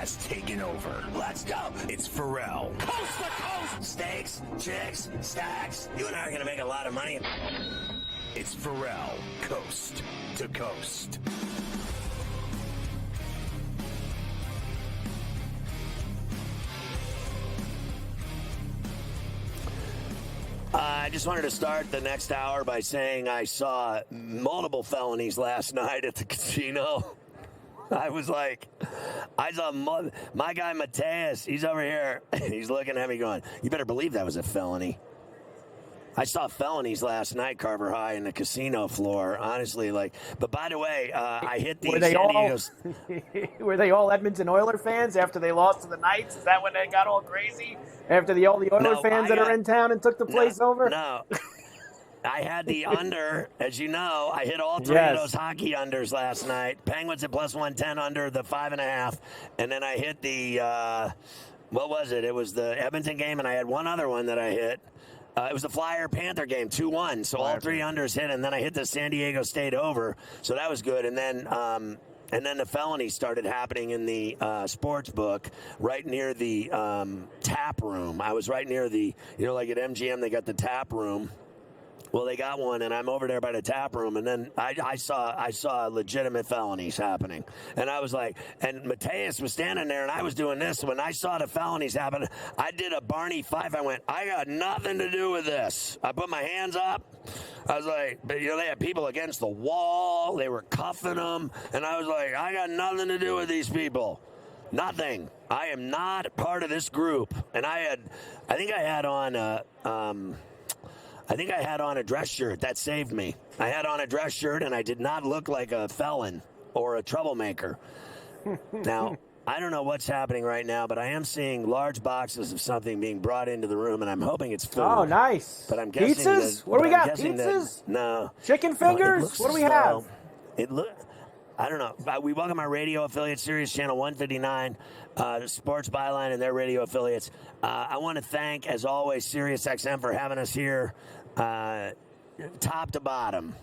has taken over. Let's go. It's Ferrall. Coast to coast. Steaks, chicks, stacks. You and I are going to make a lot of money. It's Ferrall. Coast to coast. I just wanted to start the next hour by saying I saw multiple felonies last night at the casino. I was like, I saw my guy Mateus. He's over here. He's looking at me going, you better believe that was a felony. I saw felonies last night, Carver High, in the casino floor. Honestly, but by the way, I hit the San Diego's. Were they all Edmonton Oiler fans after they lost to the Knights? Is that when they got all crazy? After all the Oiler fans that are in town and took the place over? No. I had the under, as you know. I hit all three of those hockey unders last night. Penguins at plus 110 under the 5.5. And then I hit the, what was it? It was the Edmonton game, and I had one other one that I hit. It was the Flyer-Panther game, 2-1. So all three unders hit, and then I hit the San Diego State over. So that was good. And then the felonies started happening in the sports book right near the tap room. I was right near the, like at MGM, they got the tap room. Well, they got one, and I'm over there by the tap room, and then I saw legitimate felonies happening. And I was like, and Mateus was standing there, and I was doing this. When I saw the felonies happen, I did a Barney Fife. I went, I got nothing to do with this. I put my hands up. I was like, they had people against the wall. They were cuffing them. And I was like, I got nothing to do with these people. Nothing. I am not part of this group. And I think I had on a dress shirt. That saved me. I had on a dress shirt, and I did not look like a felon or a troublemaker. Now, I don't know what's happening right now, but I am seeing large boxes of something being brought into the room, and I'm hoping it's food. Oh, nice. But I'm guessing pizzas? What do we got? Pizzas? No. Chicken fingers? What do we have? I don't know. We welcome our radio affiliates, Sirius Channel 159, Sports Byline, and their radio affiliates. I want to thank, as always, Sirius XM for having us here, top to bottom.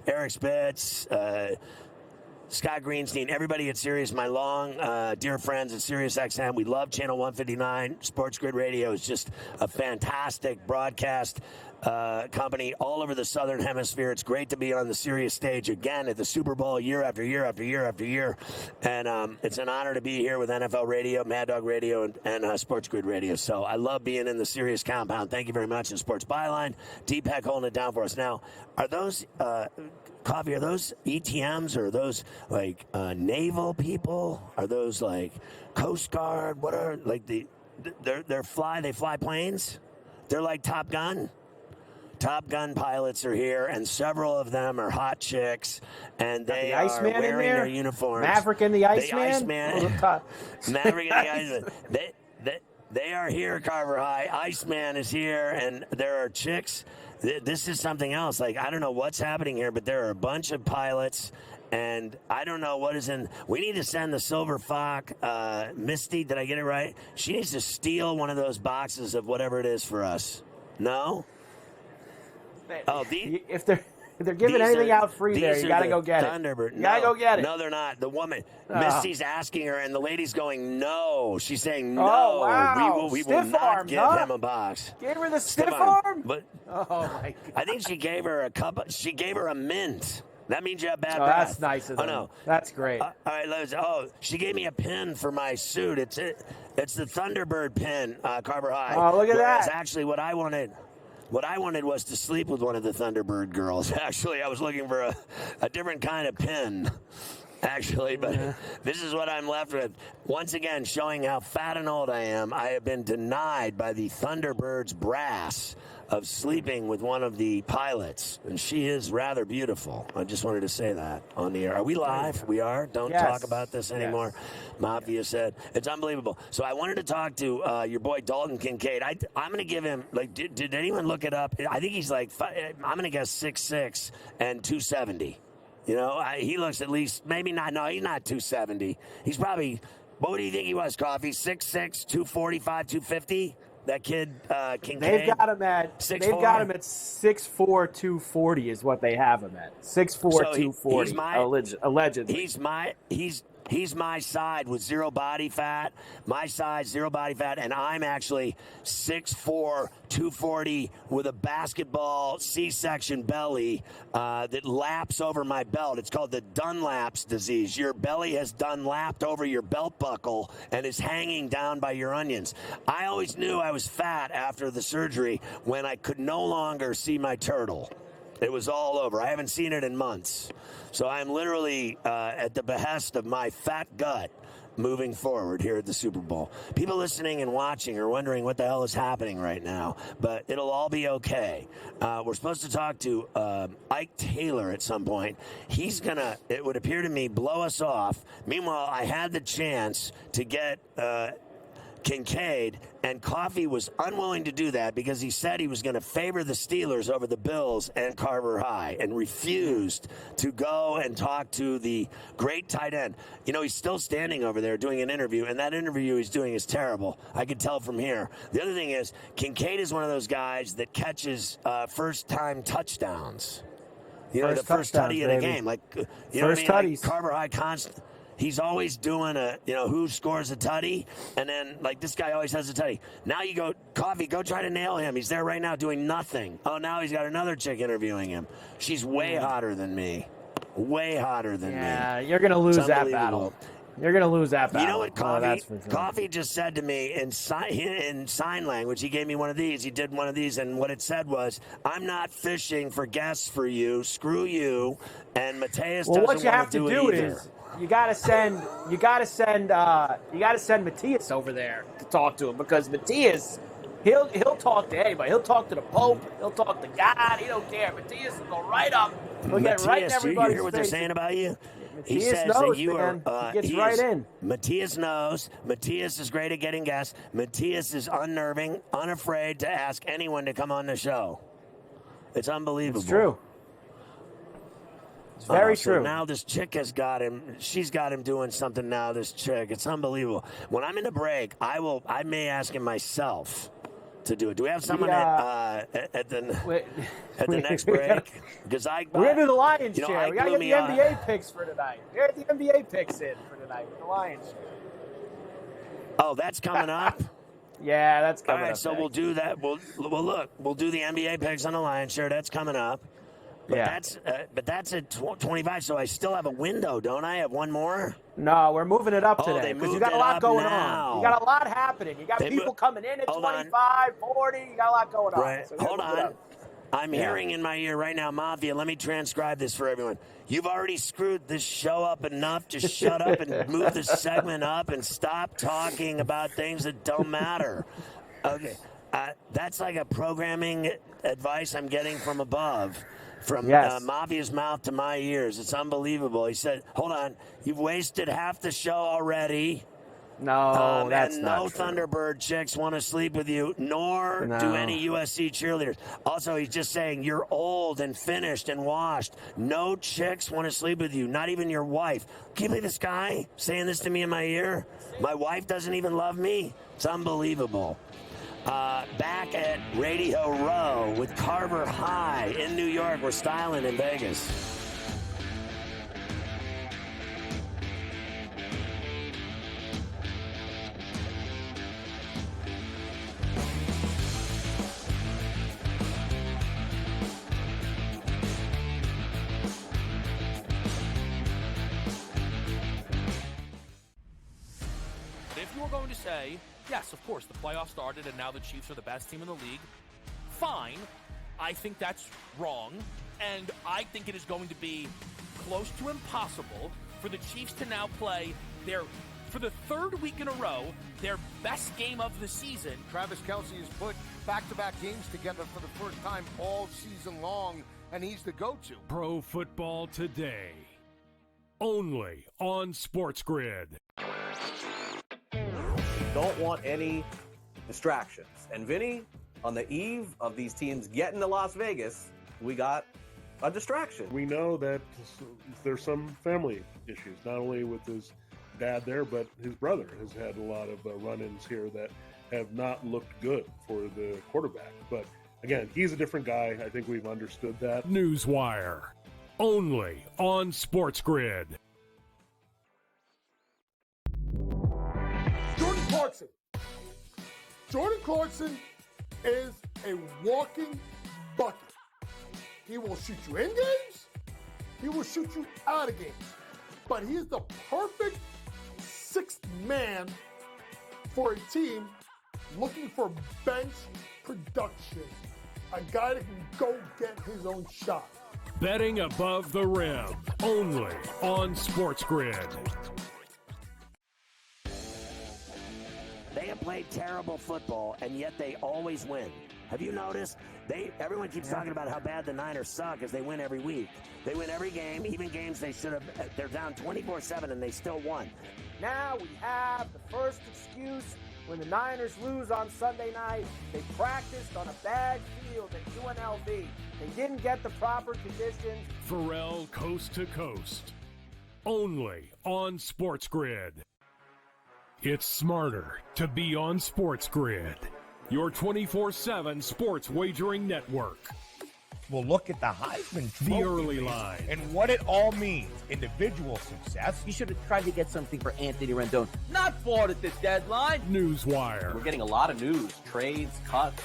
Eric Spitz, Scott Greenstein, everybody at Sirius, my long dear friends at Sirius XM. We love Channel 159. SportsGrid Radio is just a fantastic broadcast company all over the Southern Hemisphere. It's great to be on the Sirius stage again at the Super Bowl year after year after year after year. And it's an honor to be here with NFL Radio, Mad Dog Radio, and SportsGrid Radio. So I love being in the Sirius compound. Thank you very much. And Sports Byline, Deepak holding it down for us. Now, are those... Coffee, are those ETMs, or are those naval people? Are those Coast Guard? What are they fly planes? They're like Top Gun. Top Gun pilots are here, and several of them are hot chicks, and they are wearing their uniforms. Maverick and the Iceman. Maverick and the Iceman. They are here, Carver High. Iceman is here, and there are chicks. This is something else. I don't know what's happening here, but there are a bunch of pilots, and I don't know what is in. We need to send the Silver Fox, Misty. Did I get it right? She needs to steal one of those boxes of whatever it is for us. No? If they're giving anything out free there, you got to go get it. Thunderbird. You got to go get it. No, they're not. The woman, Misty's asking her, and the lady's going, no. She's saying, no. Oh, wow. We will not give him a box. Gave her the stiff arm? But oh, my God. I think she gave her she gave her a mint. That means you have bad breath. That's nice of them. Oh, no. That's great. All right, Liz. Oh, she gave me a pin for my suit. It's the Thunderbird pin, Carver High. Oh, look at that. Actually, what I wanted was to sleep with one of the Thunderbird girls. Actually, I was looking for a different kind of pin, actually. But this is what I'm left with. Once again, showing how fat and old I am, I have been denied by the Thunderbirds brass of sleeping with one of the pilots. And she is rather beautiful. I just wanted to say that on the air. Are we live? We are? Don't talk about this anymore. Yes. Mafia said. It's unbelievable. So I wanted to talk to your boy Dalton Kincaid. I'm going to give him, did anyone look it up? I think he's I'm going to guess 6'6" and 270. He looks at least, maybe not, no, he's not 270. He's probably, what do you think he was, Coffee? 6'6", 245, 250? That kid, Kincaid? They've got him at 6'4", 240 is what they have him at. 6'4", 240, allegedly. He's my side with zero body fat. My size, zero body fat, and I'm actually 6'4", 240 with a basketball C-section belly that laps over my belt. It's called the Dunlap's disease. Your belly has Dunlapped over your belt buckle and is hanging down by your onions. I always knew I was fat after the surgery when I could no longer see my turtle. It was all over. I haven't seen it in months. So I'm literally at the behest of my fat gut moving forward here at the Super Bowl. People listening and watching are wondering what the hell is happening right now, but it'll all be okay. We're supposed to talk to Ike Taylor at some point. He's going to, it would appear to me, blow us off. Meanwhile, I had the chance to get Kincaid, and Coffee was unwilling to do that because he said he was going to favor the Steelers over the Bills and Carver High and refused to go and talk to the great tight end. You know, he's still standing over there doing an interview, and that interview he's doing is terrible. I could tell from here. The other thing is, Kincaid is one of those guys that catches first-time touchdowns. You know, the first tutty of the game. Like, you know what I mean? Like Carver High constant. He's always doing who scores a tutty, and then, like, this guy always has a tutty. Now you go, Coffee, go try to nail him. He's there right now doing nothing. Oh, now he's got another chick interviewing him. She's way hotter than me. Way hotter than me. Yeah, you're going to lose that battle. You're going to lose that battle. You know what Coffee, sure. Coffee just said to me in sign language? He gave me one of these. He did one of these, and what it said was, I'm not fishing for guests for you. Screw you. And Mateus doesn't want to do it either. Well, what you have to do is, you gotta send Matthias over there to talk to him, because Matthias, he'll talk to anybody. He'll talk to the Pope. He'll talk to God. He don't care. Matthias will go right up. He'll get right in everybody's you hear what they're saying about you? He says knows, that you man. He gets right in. Matthias knows. Matthias is great at getting guests. Matthias is unnerving, unafraid to ask anyone to come on the show. It's unbelievable. It's true. It's very true. So now this chick has got him. She's got him doing something now, this chick. It's unbelievable. When I'm in the break, I may ask him myself to do it. Do we have someone at the next break? Because we're going to do the Lions share. We got to get the NBA picks for tonight. We got the NBA picks in for tonight with the Lions share. Oh, that's coming up? Yeah, that's coming up. All right, so we'll do that. We'll look. We'll do the NBA picks on the Lions share. That's coming up. But that's at 25, so I still have a window, don't I? Have one more? No, we're moving it up today because you got a lot going on. You got a lot happening. You got people coming in at 25, 40. You got a lot going on. Right. So hold on. I'm hearing in my ear right now, Mafia, let me transcribe this for everyone. You've already screwed this show up enough. Just shut up and move this segment up and stop talking about things that don't matter. Okay. That's like a programming advice I'm getting from above. From Mafia's mouth to my ears. It's unbelievable. He said, hold on, you've wasted half the show already. No, that's not no true. Thunderbird chicks want to sleep with you, nor do any USC cheerleaders. Also, he's just saying you're old and finished and washed. No chicks want to sleep with you, not even your wife. Can you believe this guy saying this to me in my ear? My wife doesn't even love me? It's unbelievable. Back at Radio Row with Carver High in New York. We're styling in Vegas. If you were going to say, yes, of course, the playoffs started and now the Chiefs are the best team in the league, fine. I think that's wrong. And I think it is going to be close to impossible for the Chiefs to now play for the third week in a row, their best game of the season. Travis Kelce has put back-to-back games together for the first time all season long, and he's the go-to. Pro Football Today. Only on SportsGrid. Don't want any distractions. And Vinny, on the eve of these teams getting to Las Vegas, we got a distraction. We know that there's some family issues, not only with his dad there, but his brother has had a lot of run-ins here that have not looked good for the quarterback. But again, he's a different guy. I think we've understood that. Newswire. Only on SportsGrid. Clarkson. Jordan Clarkson is a walking bucket. He will shoot you in games. He will shoot you out of games. But he is the perfect sixth man for a team looking for bench production. A guy that can go get his own shot. Betting above the rim, only on SportsGrid. They have played terrible football, and yet they always win. Have you noticed? Everyone keeps talking about how bad the Niners suck as they win every week. They win every game, even games they're down 24-7, and they still won. Now we have the first excuse when the Niners lose on Sunday night. They practiced on a bad field at UNLV. They didn't get the proper conditions. Ferrall coast to coast, only on SportsGrid. It's smarter to be on SportsGrid, your 24/7 sports wagering network. We'll look at the Heisman Trophy The early line. and what it all means. Individual success. You should have tried to get something for Anthony Rendon. Not bought at the deadline. Newswire. We're getting a lot of news, trades, cuts,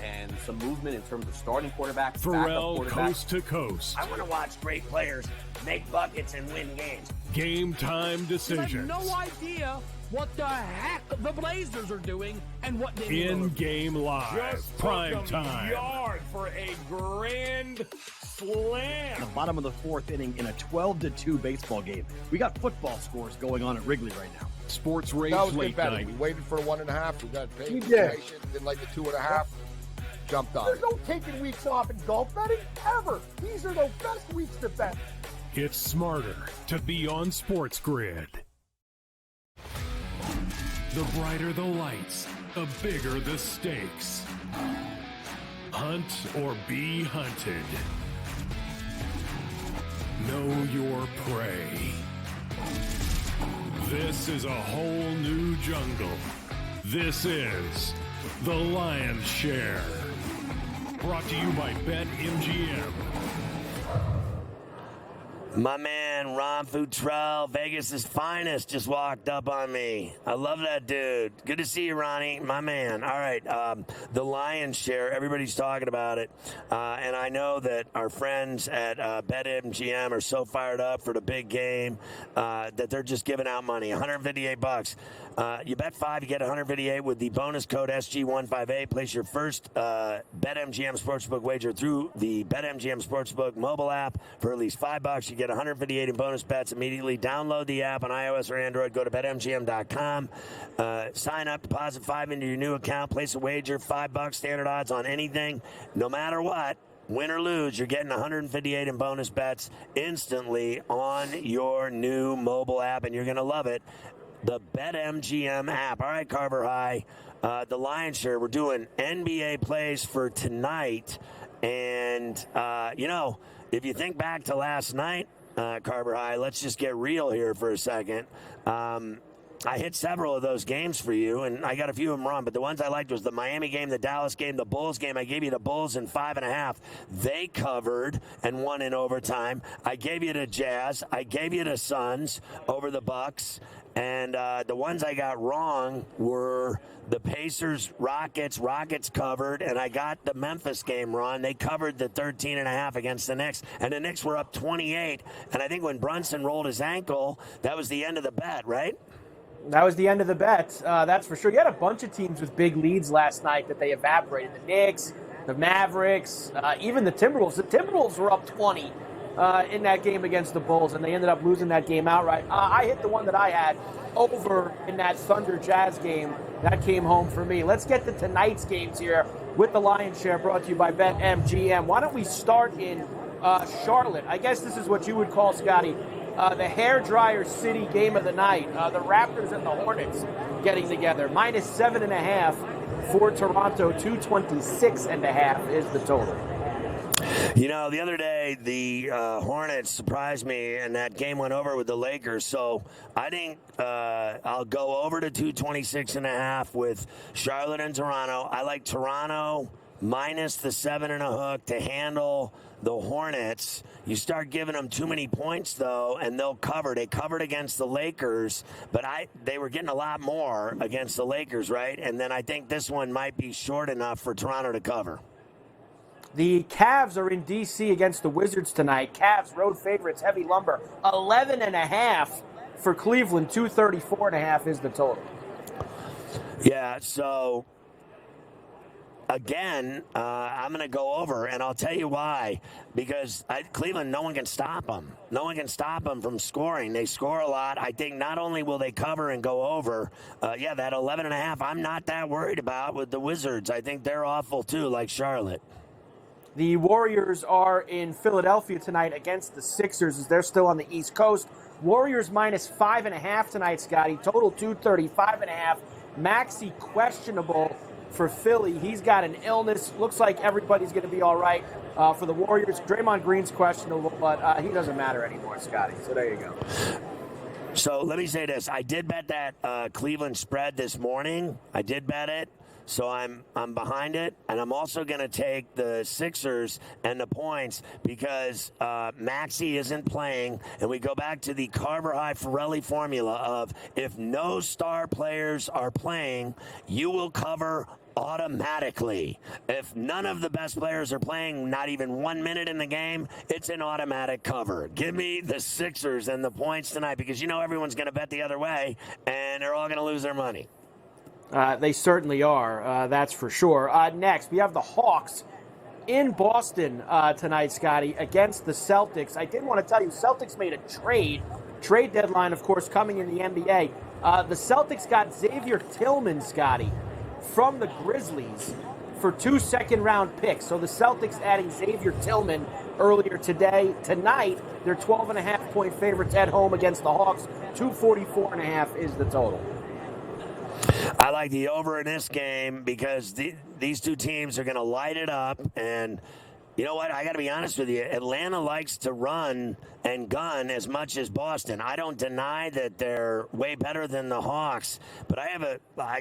and some movement in terms of starting quarterbacks, Ferrall backup quarterbacks. coast to coast. I want to watch great players make buckets and win games. Game time You decisions. have no idea what the heck the Blazers are doing and what they In-game live. Prime time. Yard for a grand slam. The bottom of the fourth inning in a 12-2 baseball game. We got football scores going on at Wrigley right now. Sports Rage That was Late good betting. Night. We waited for 1.5. We got paid. We did. Didn't like the 2.5. Jumped on There's it. no taking weeks off in golf betting ever. These are the best weeks to bet. It's smarter to be on SportsGrid. The brighter the lights, the bigger the stakes. Hunt or be hunted. Know your prey. This is a whole new jungle. This is The Lion's Share. Brought to you by BetMGM. My man, Ron Futrell, Vegas' finest, just walked up on me. I love that dude. Good to see you, Ronnie. My man. All right, the Lion's Share, everybody's talking about it. And I know that our friends at BetMGM are so fired up for the big game that they're just giving out money, $158. You bet 5, you get 158 with the bonus code SG158. Place your first BetMGM Sportsbook wager through the BetMGM Sportsbook mobile app for at least $5. You get 158 in bonus bets immediately. Download the app on iOS or Android. Go to BetMGM.com. Sign up, deposit $5 into your new account. Place a wager, $5 standard odds on anything. No matter what, win or lose, you're getting 158 in bonus bets instantly on your new mobile app, and you're going to love it. The BetMGM app. All right, Carver High, the Lion's Share. We're doing NBA plays for tonight. And, if you think back to last night, Carver High, let's just get real here for a second. I hit several of those games for you, and I got a few of them wrong, but the ones I liked was the Miami game, the Dallas game, the Bulls game. I gave you the Bulls in 5.5. They covered and won in overtime. I gave you the Jazz. I gave you the Suns over the Bucks. And the ones I got wrong were the Pacers, Rockets covered, and I got the Memphis game wrong. They covered the 13.5 against the Knicks, and the Knicks were up 28. And I think when Brunson rolled his ankle, that was the end of the bet, right? That was the end of the bet, that's for sure. You had a bunch of teams with big leads last night that they evaporated. The Knicks, the Mavericks, even the Timberwolves. The Timberwolves were up 20 in that game against the Bulls, and they ended up losing that game outright. I hit the one that I had over in that Thunder Jazz game. That came home for me. Let's get to tonight's games here with the Lion's Share, brought to you by BetMGM. Why don't we start in Charlotte? I guess this is what you would call, Scotty, the hairdryer city game of the night. The Raptors and the Hornets getting together. Minus 7.5 for Toronto. 226.5 is the total. You know, the other day, the Hornets surprised me, and that game went over with the Lakers. So I think I'll go over to 226.5 with Charlotte and Toronto. I like Toronto minus the 7.5 to handle the Hornets. You start giving them too many points, though, and they'll cover. They covered against the Lakers, but they were getting a lot more against the Lakers, right? And then I think this one might be short enough for Toronto to cover. The Cavs are in D.C. against the Wizards tonight. Cavs road favorites, heavy lumber, 11.5 for Cleveland. 234.5 is the total. Yeah, so again, I'm going to go over, and I'll tell you why. Because Cleveland, no one can stop them. No one can stop them from scoring. They score a lot. I think not only will they cover and go over, that 11.5, I'm not that worried about with the Wizards. I think they're awful, too, like Charlotte. The Warriors are in Philadelphia tonight against the Sixers as they're still on the East Coast. Warriors minus 5.5 tonight, Scotty. Total 235.5. Maxey questionable for Philly. He's got an illness. Looks like everybody's going to be all right for the Warriors. Draymond Green's questionable, but he doesn't matter anymore, Scotty. So there you go. So let me say this. I did bet that Cleveland spread this morning. I did bet it. So I'm behind it, and I'm also going to take the Sixers and the points because Maxey isn't playing, and we go back to the Carver-High-Ferrelli formula of if no star players are playing, you will cover automatically. If none of the best players are playing, not even 1 minute in the game, it's an automatic cover. Give me the Sixers and the points tonight because you know everyone's going to bet the other way, and they're all going to lose their money. They certainly are, that's for sure. Next, we have the Hawks in Boston tonight, Scotty, against the Celtics. I did want to tell you, Celtics made a trade deadline, of course, coming in the NBA. The Celtics got Xavier Tillman, Scotty, from the Grizzlies for 2 second-round picks. So the Celtics adding Xavier Tillman earlier today. Tonight, they're 12.5-point favorites at home against the Hawks. 244.5 is the total. I like the over in this game because these two teams are going to light it up. And you know what? I got to be honest with you. Atlanta likes to run and gun as much as Boston. I don't deny that they're way better than the Hawks. But I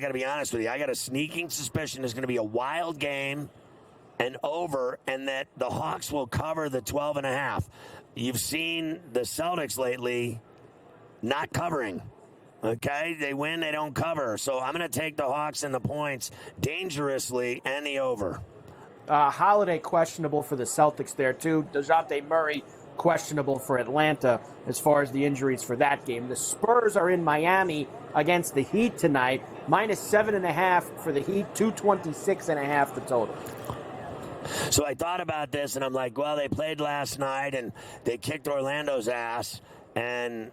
got to be honest with you. I got a sneaking suspicion there's going to be a wild game and over, and that the Hawks will cover the 12.5. You've seen the Celtics lately not covering. Okay, they win, they don't cover. So I'm going to take the Hawks and the points dangerously and the over. Holiday questionable for the Celtics there, too. DeJounte Murray questionable for Atlanta as far as the injuries for that game. The Spurs are in Miami against the Heat tonight. Minus 7.5 for the Heat, 226.5 the total. So I thought about this, and I'm like, well, they played last night, and they kicked Orlando's ass, and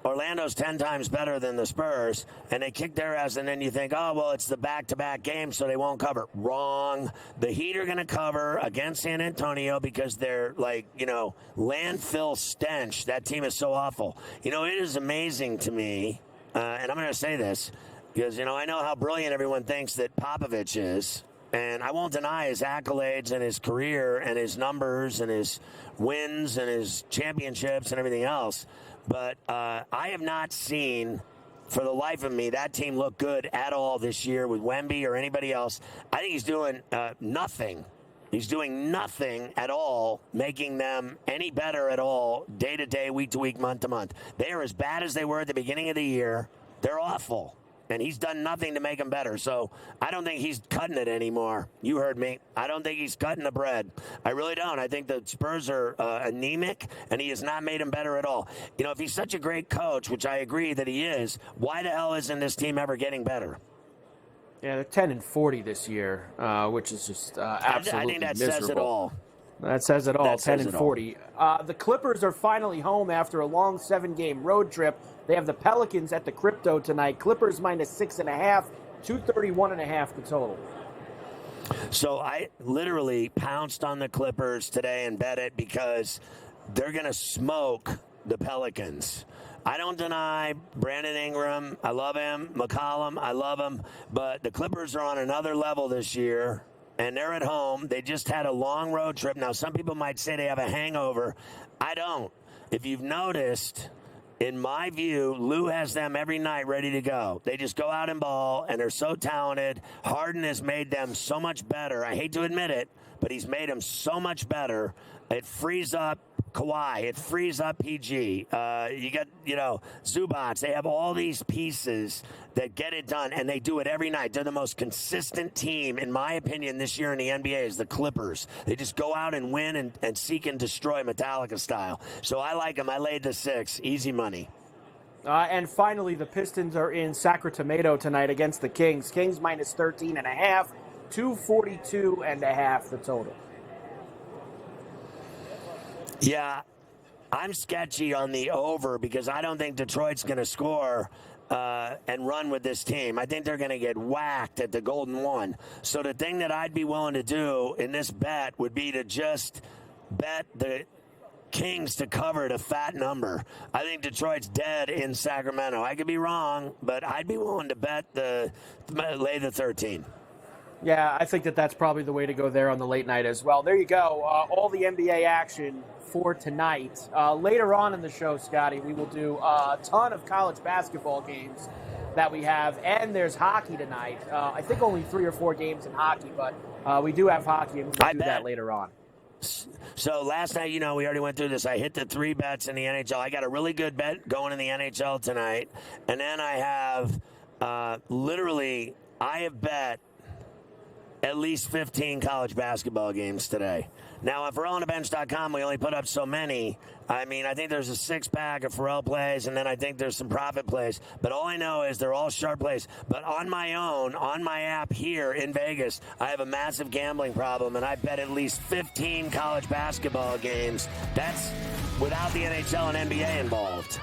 Orlando's 10 times better than the Spurs, and they kick their ass, and then you think, oh, well, it's the back-to-back game, so they won't cover. Wrong. The Heat are going to cover against San Antonio because they're like, landfill stench. That team is so awful. It is amazing to me, and I'm going to say this, because, I know how brilliant everyone thinks that Popovich is, and I won't deny his accolades and his career and his numbers and his wins and his championships and everything else. But I have not seen, for the life of me, that team look good at all this year with Wemby or anybody else. I think he's doing nothing. He's doing nothing at all, making them any better at all, day to day, week to week, month to month. They are as bad as they were at the beginning of the year. They're awful. And he's done nothing to make them better. So I don't think he's cutting it anymore. You heard me. I don't think he's cutting the bread. I really don't. I think the Spurs are anemic, and he has not made them better at all. If he's such a great coach, which I agree that he is, why the hell isn't this team ever getting better? Yeah, they're 10-40 this year, which is just absolutely I think that miserable. says it all. That says it all, 10-40. The Clippers are finally home after a long 7-game road trip. They have the Pelicans at the Crypto tonight. Clippers minus 6.5, 231.5 the total. So I literally pounced on the Clippers today and bet it because they're going to smoke the Pelicans. I don't deny Brandon Ingram. I love him. McCollum, I love him. But the Clippers are on another level this year, and they're at home. They just had a long road trip. Now, some people might say they have a hangover. I don't. If you've noticed, in my view, Lou has them every night ready to go. They just go out and ball, and they're so talented. Harden has made them so much better. I hate to admit it, but he's made them so much better It frees up Kawhi. It frees up PG. You got, Zubats. They have all these pieces that get it done, and they do it every night. They're the most consistent team, in my opinion, this year in the NBA is the Clippers. They just go out and win and seek and destroy Metallica style. So I like them. I laid the 6. Easy money. And finally, the Pistons are in Sacramento tonight against the Kings. Kings minus 13.5, 242.5 the total. Yeah, I'm sketchy on the over because I don't think Detroit's going to score and run with this team. I think they're going to get whacked at the golden one. So the thing that I'd be willing to do in this bet would be to just bet the Kings to cover at a fat number. I think Detroit's dead in Sacramento. I could be wrong, but I'd be willing to bet lay the 13. Yeah, I think that's probably the way to go there on the late night as well. There you go. All the NBA action for tonight. Later on in the show, Scotty, we will do a ton of college basketball games that we have, and there's hockey tonight. I think only 3 or 4 games in hockey, but we do have hockey, and we'll do that later on. So last night, we already went through this. I hit the 3 bets in the NHL. I got a really good bet going in the NHL tonight. And then I have I have bet at least 15 college basketball games today. Now, on FerrallOnTheBench.com, we only put up so many. I think there's a 6-pack of Ferrall plays, and then I think there's some profit plays. But all I know is they're all sharp plays. But on my own, on my app here in Vegas, I have a massive gambling problem, and I bet at least 15 college basketball games. That's without the NHL and NBA involved.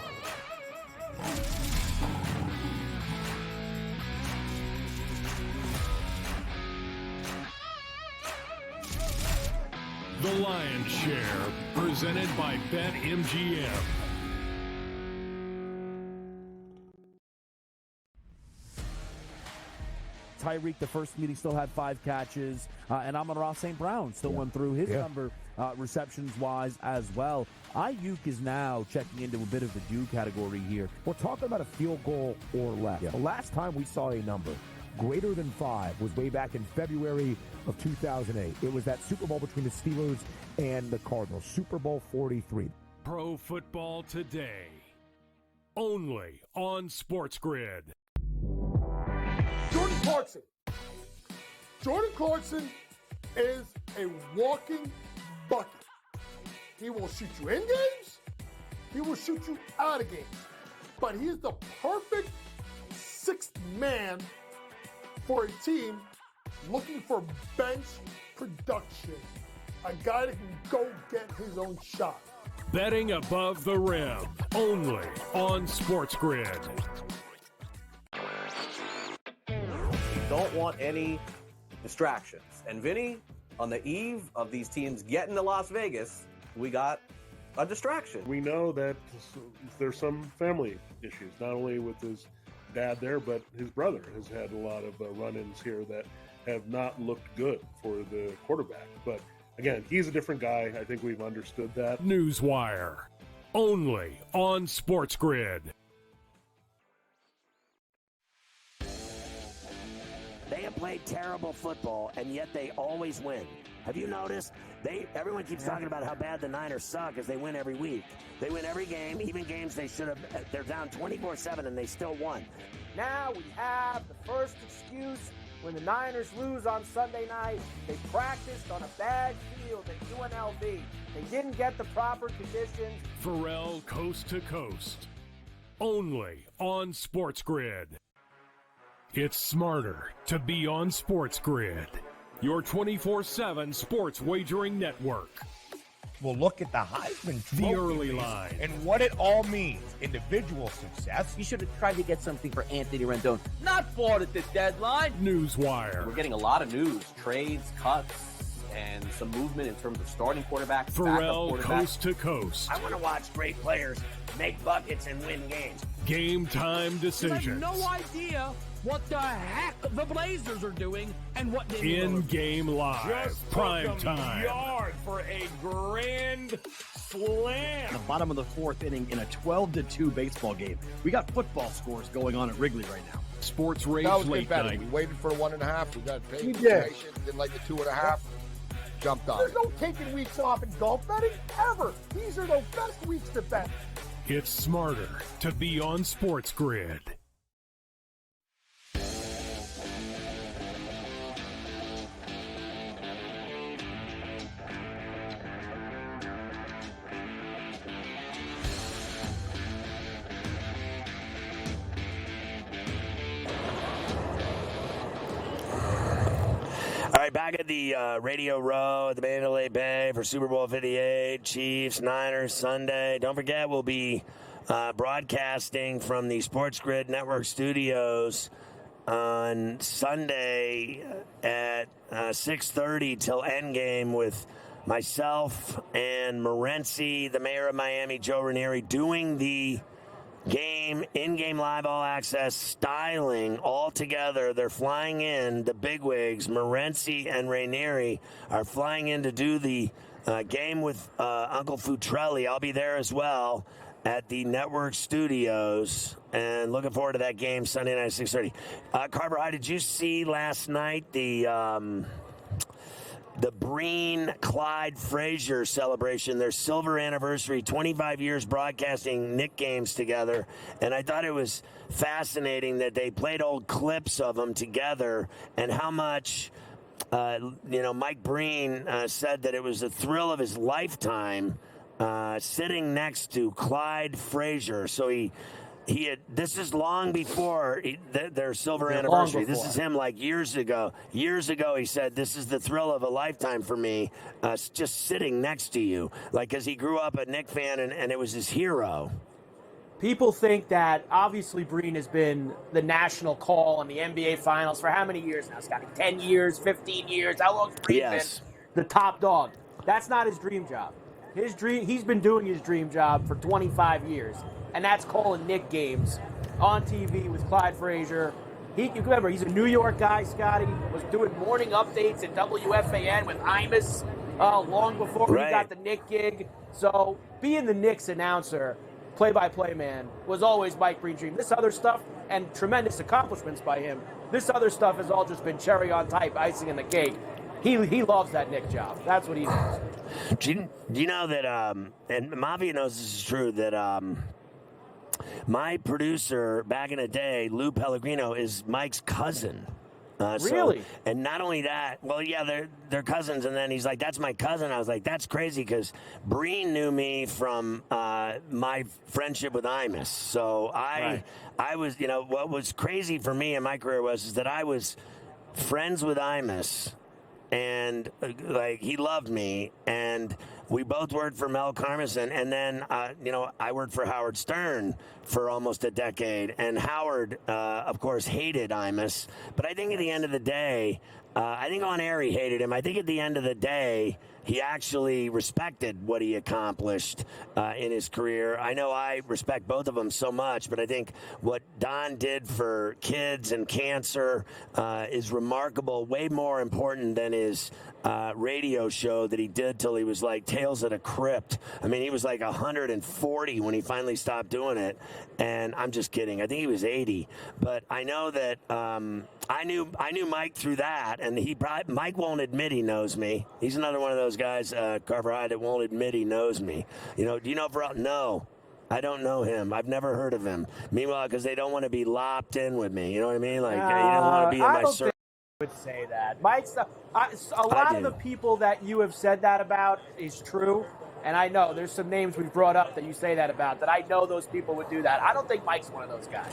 The Lion's Share, presented by BetMGM. Tyreek, the first meeting, still had 5 catches. And Amon-Ra St. Brown still went through his number receptions-wise as well. Ayuk is now checking into a bit of the do category here. We're talking about a field goal or less. The last time we saw a number greater than 5 was way back in February of 2008. It was that Super Bowl between the Steelers and the Cardinals, Super Bowl 43. Pro Football Today, only on SportsGrid. Jordan Clarkson. Jordan Clarkson is a walking bucket. He will shoot you in games. He will shoot you out of games. But he is the perfect 6th man for a team looking for bench production. A guy that can go get his own shot. Betting above the rim, only on SportsGrid. We don't want any distractions. And Vinny, on the eve of these teams getting to Las Vegas, we got a distraction. We know that there's some family issues, not only with his dad there, but his brother has had a lot of run-ins here that have not looked good for the quarterback. But again, he's a different guy. I think we've understood that. Newswire, only on SportsGrid. They have played terrible football, and yet they always win. Have you noticed? Everyone keeps talking about how bad the Niners suck as they win every week. They win every game, even games they're down 24-7, and they still won. Now we have the first excuse when the Niners lose on Sunday night. They practiced on a bad field at UNLV. They didn't get the proper conditions. Ferrall Coast to Coast, only on SportsGrid. It's smarter to be on SportsGrid, your 24/7 sports wagering network. We'll look at the Heisman The Trophy early race line. and what it all means. Individual success. You should have tried to get something for Anthony Rendon. Not bought at the deadline. Newswire. We're getting a lot of news, trades, cuts, and some movement in terms of starting quarterbacks, Ferrall backup quarterbacks. Coast to Coast. I want to watch great players make buckets and win games. Game time decisions. I have no idea what the heck the Blazers are doing and what they In-game live. Just Prime took 'em time. yard for a grand slam. The bottom of the 4th inning in a 12-2 baseball game. We got football scores going on at Wrigley right now. Sports Rage That was Late better. Night. We waited for the 1.5. We got paid We did. information. Didn't like the 2.5. jumped on There's it. no taking weeks off in golf betting, ever. These are the best weeks to bet. It's smarter to be on SportsGrid. All right, back at the Radio Row at the Mandalay Bay for Super Bowl 58, Chiefs, Niners, Sunday. Don't forget, we'll be broadcasting from the SportsGrid Network studios on Sunday at 6:30 till endgame with myself and Morency, the mayor of Miami, Joe Ranieri, doing the in-game live all access styling all together. They're flying in, the bigwigs, Morency and Ranieri are flying in to do the game with Uncle Futrelli. I'll be there as well at the network studios, and looking forward to that game Sunday night at 6:30. Carver High, did you see last night the Breen Clyde Frazier celebration, their silver anniversary, 25 years broadcasting Knick games together. And I thought it was fascinating that they played old clips of them together and how much, Mike Breen said that it was a thrill of his lifetime sitting next to Clyde Frazier. So he had, this is long before their silver anniversary. This is him like years ago. Years ago, he said, this is the thrill of a lifetime for me, just sitting next to you. Like, because he grew up a Knick fan, and it was his hero. People think that, obviously, Breen has been the national call on the NBA Finals for how many years now, Scotty? 10 years, 15 years? How long has Breen been the top dog? That's not his dream job. He's been doing his dream job for 25 years. And that's calling Knick games on TV with Clyde Frazier. Remember, he's a New York guy, Scotty, was doing morning updates at WFAN with Imus long before he got the Knick gig. So being the Knicks announcer, play-by-play man, was always Mike Breen's dream. This other stuff, and tremendous accomplishments by him, this other stuff has all just been cherry on top, icing in the cake. He loves that Knick job. That's what he does. Do you know that, and Mafia knows this is true, that my producer back in the day, Lou Pellegrino, is Mike's cousin. Really? And not only that, well, yeah, they're cousins. And then he's like, that's my cousin. I was like, that's crazy because Breen knew me from my friendship with Imus. So I was, what was crazy for me in my career was that I was friends with Imus. And he loved me, and we both worked for Mel Karmazin, and then I worked for Howard Stern for almost a decade, and Howard, of course, hated Imus. But I think at the end of the day, I think on air he hated him. I think at the end of the day, he actually respected what he accomplished in his career. I know I respect both of them so much, but I think what Don did for kids and cancer is remarkable, way more important than his radio show that he did till he was like Tales at a Crypt. I mean, he was like 140 when he finally stopped doing it, and I'm just kidding. I think he was 80. But I know that I knew Mike through that, and Mike won't admit he knows me. He's another one of those guys, Carver High, that won't admit he knows me. Do you know Ferrall? No. I don't know him. I've never heard of him. Meanwhile, because they don't want to be lopped in with me. You know what I mean? Like, he doesn't want to be in my circle. Would say that. Mike's a lot of the people that you have said that about is true, and I know there's some names we've brought up that you say that about, that I know those people would do that. I don't think Mike's one of those guys.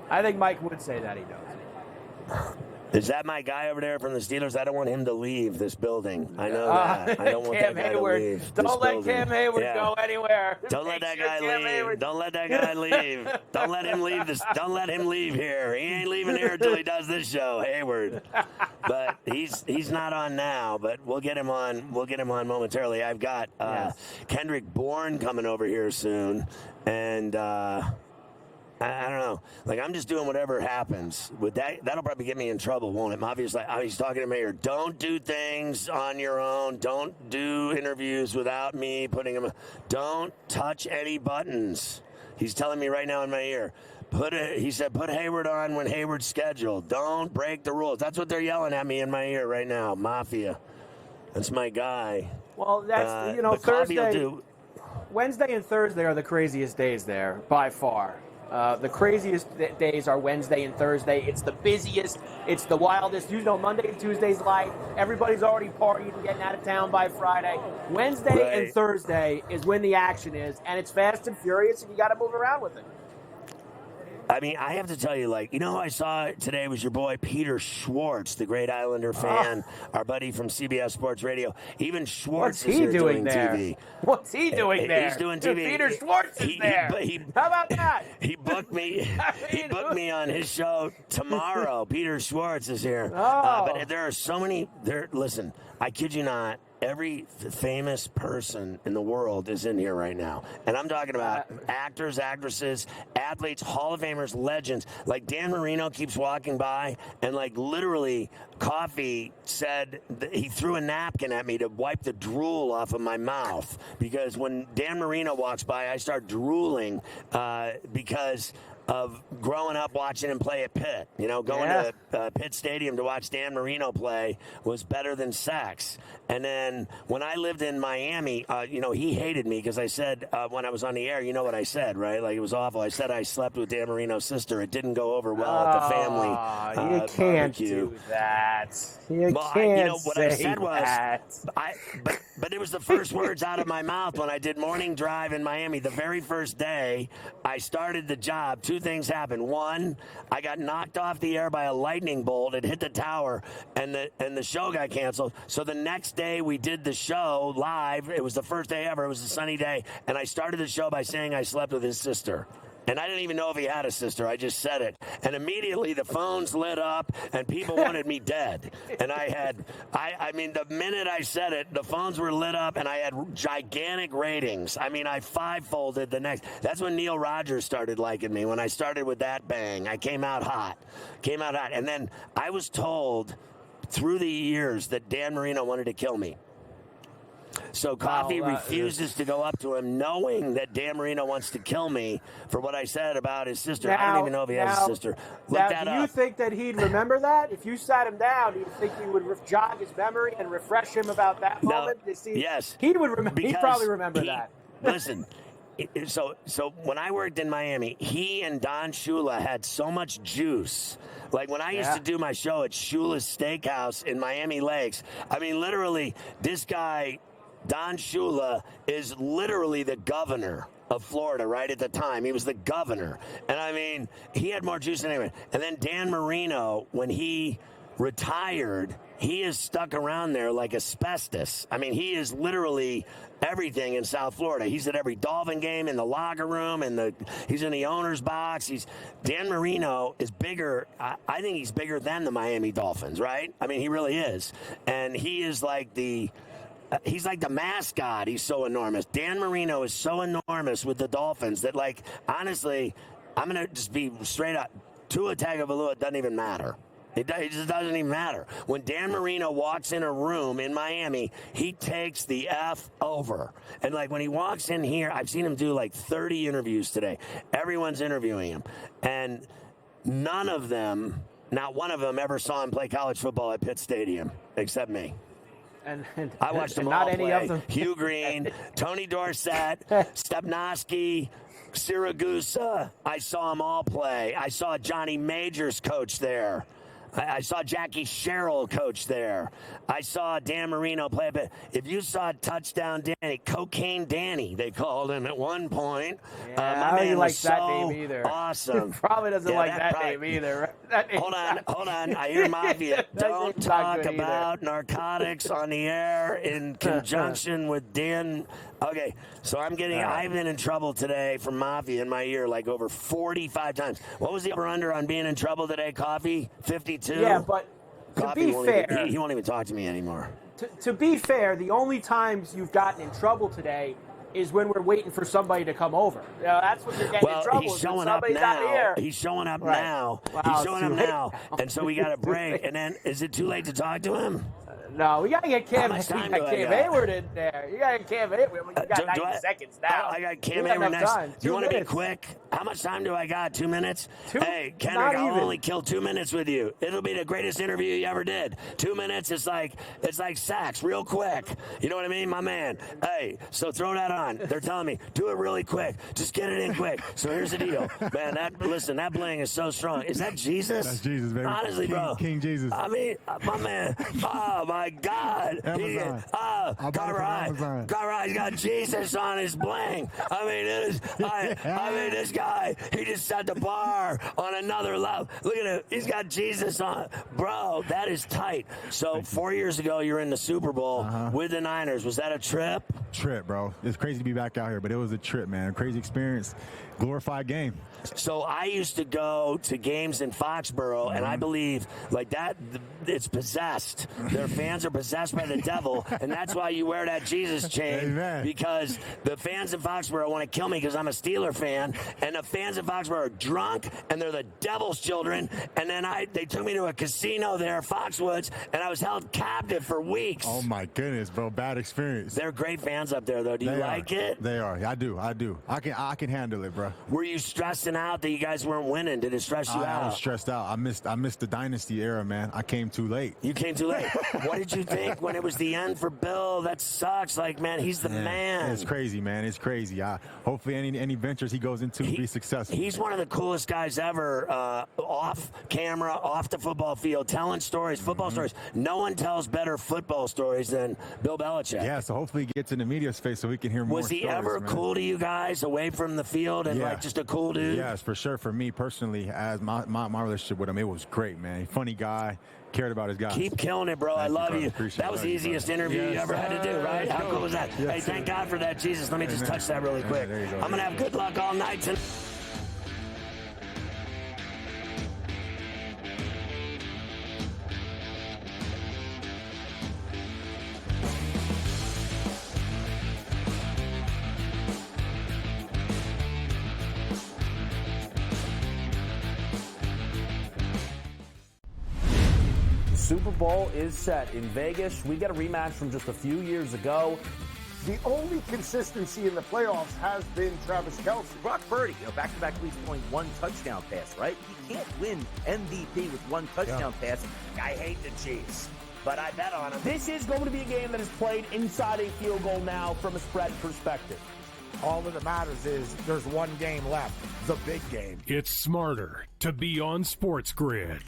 I think Mike would say that he knows. Is that my guy over there from the Steelers? I don't want him to leave this building. I know that. I don't want that guy to leave. Don't let Cam Heyward go anywhere. Don't let that guy leave. Don't let that guy leave. Don't let him leave this. Don't let him leave here. He ain't leaving here until he does this show, Heyward. But he's not on now. But we'll get him on. We'll get him on momentarily. I've got Kendrick Bourne coming over here soon, and. I don't know. Like, I'm just doing whatever happens. With that, that'll probably get me in trouble, won't it? Obviously, he's talking to me here. Don't do things on your own. Don't do interviews without me putting them. Don't touch any buttons. He's telling me right now in my ear. He said, put Heyward on when Heyward's scheduled. Don't break the rules. That's what they're yelling at me in my ear right now, Mafia. That's my guy. Well, that's but Coffee will Thursday. do. Wednesday and Thursday are the craziest days there by far. The craziest days are Wednesday and Thursday. It's the busiest. It's the wildest. Monday and Tuesday's light. Everybody's already partying and getting out of town by Friday. Wednesday and Thursday is when the action is, and it's fast and furious, and you got to move around with it. I mean, I have to tell you, who I saw today was your boy Peter Schwartz, the great Islander fan, our buddy from CBS Sports Radio. Even Schwartz is here doing TV. What's he doing there? He's doing TV. Peter Schwartz is there. How about that? He booked me. He booked me on his show tomorrow. Peter Schwartz is here. But there are so many. Listen, I kid you not. Every famous person in the world is in here right now. And I'm talking about actors, actresses, athletes, Hall of Famers, legends. Like Dan Marino keeps walking by, and literally Coffee said that he threw a napkin at me to wipe the drool off of my mouth. Because when Dan Marino walks by, I start drooling because of growing up watching him play at Pitt. Going to Pitt Stadium to watch Dan Marino play was better than sex. And then when I lived in Miami, he hated me because I said when I was on the air, you know what I said, right? It was awful. I said I slept with Dan Marino's sister. It didn't go over well at the family you can't barbecue. Do that. You well, can't what say I said that. was, but it was the first words out of my mouth when I did morning drive in Miami. The very first day I started the job, two things happened. One, I got knocked off the air by a lightning bolt. It hit the tower, and the show got canceled. So the next day we did the show live. It was the first day ever. It was a sunny day, and I started the show by saying I slept with his sister. And I didn't even know if he had a sister. I just said it. And immediately the phones lit up and people wanted me dead. And I mean, the minute I said it, the phones were lit up and I had gigantic ratings. I mean, I five-folded the next. That's when Neil Rogers started liking me. When I started with that bang, I came out hot. And then I was told through the years that Dan Marino wanted to kill me. So Coffee refuses to go up to him, knowing that Dan Marino wants to kill me for what I said about his sister. I don't even know if he has a sister. Look that up. Do you think that he'd remember that? If you sat him down, do you think you would jog his memory and refresh him about that moment? Yes. He would remember. He'd probably remember that. Listen. So when I worked in Miami, he and Don Shula had so much juice. Like when I used to do my show at Shula's Steakhouse in Miami Lakes, I mean, literally, this guy, Don Shula, is literally the governor of Florida right at the time. He was the governor. And, I mean, he had more juice than anyone. And then Dan Marino, when he retired, he is stuck around there like asbestos. I mean, he is literally everything in South Florida. He's at every Dolphin game, in the locker room, he's in the owner's box. Dan Marino is bigger. I think he's bigger than the Miami Dolphins, right? I mean, he really is. And he is like he's like the mascot. He's so enormous. Dan Marino is so enormous with the Dolphins that, like, honestly, I'm going to just be straight up. Tua Tagovailoa doesn't even matter. It just doesn't even matter. When Dan Marino walks in a room in Miami, he takes the F over. And, like, when he walks in here, I've seen him do, like, 30 interviews today. Everyone's interviewing him. And none of them, not one of them, ever saw him play college football at Pitt Stadium, except me. And I watched them not all any play. of them. Hugh Green, Tony Dorsett, Stepnoski, Siragusa. I saw them all play. I saw Johnny Majors coach there. I saw Jackie Sherrill coach there. I saw Dan Marino play a bit. If you saw Touchdown Danny, Cocaine Danny, they called him at one point. Yeah, my man like was that so name either. Awesome. Probably doesn't like that name either. Hold on. I hear Mafia. Don't talk about narcotics on the air in conjunction with Dan. Okay, so I've been in trouble today from Mafia in my ear like over 45 times. What was the over-under on being in trouble today, Coffee? 52? Yeah, but Coffee to be fair, he won't even talk to me anymore. To be fair, the only times you've gotten in trouble today is when we're waiting for somebody to come over. That's when you're getting in trouble. He's showing up now. He's showing up now. Wow, he's showing up now. And so we got a break. And then, is it too late to talk to him? No, we got to get Cam Heyward in there. You got to get Cam Heyward. You got 90 seconds now. I got Cam Heyward next. Do you want to be quick? How much time do I got? 2 minutes? Hey, Kendrick, I'll only kill 2 minutes with you. It'll be the greatest interview you ever did. 2 minutes, it's like sex, real quick. You know what I mean, my man? Hey, so throw that on. They're telling me, do it really quick. Just get it in quick. So here's the deal. Man, that bling is so strong. Is that Jesus? That's Jesus, baby. Honestly, bro. King Jesus. I mean, my man. Oh, my God. Amazon. He's got Jesus on his bling. I mean, this guy, he just set the bar on another level. Look at him. He's got Jesus on. Bro, that is tight. So 4 years ago, you're in the Super Bowl with the Niners. Was that a trip? Trip, bro. It's crazy to be back out here, but it was a trip, man. A crazy experience. Glorified game. So I used to go to games in Foxborough, and I believe like that, it's possessed. Their fans are possessed by the devil, and that's why you wear that Jesus chain. Amen. Because the fans in Foxborough want to kill me because I'm a Steeler fan, and the fans in Foxborough are drunk, and they're the devil's children. And then they took me to a casino there, Foxwoods, and I was held captive for weeks. Oh my goodness, bro! Bad experience. They're great fans up there, though. Do you like it? They are. I do. I can handle it, bro. Were you stressing out that you guys weren't winning? Did it stress you out? I was stressed out. I missed the dynasty era, man. I came too late. You came too late. What did you think when it was the end for Bill? That sucks. Like, man, he's the man. It's crazy, man. It's crazy. Hopefully any ventures he goes into will be successful. He's one of the coolest guys ever, off camera, off the football field, telling stories, football stories. No one tells better football stories than Bill Belichick. Yeah, so hopefully he gets in the media space so we can hear more stories. Was he ever cool to you guys away from the field and like just a cool dude? Yes, for sure. For me personally, as my relationship with him, it was great, man. Funny guy, cared about his guys. Keep killing it, bro. I love you. That was the easiest interview you ever had to do, right? How cool was that? Yes, hey, thank God for that, Jesus. Let me just touch that really quick. There you go. I'm going to have good luck all night tonight. Super Bowl is set in Vegas. We get a rematch from just a few years ago. The only consistency in the playoffs has been Travis Kelce. Brock Purdy, back-to-back weeks playing one touchdown pass, right? You can't win MVP with one touchdown pass. I hate the Chiefs, but I bet on them. This is going to be a game that is played inside a field goal now from a spread perspective. All that matters is there's one game left, the big game. It's smarter to be on SportsGrid.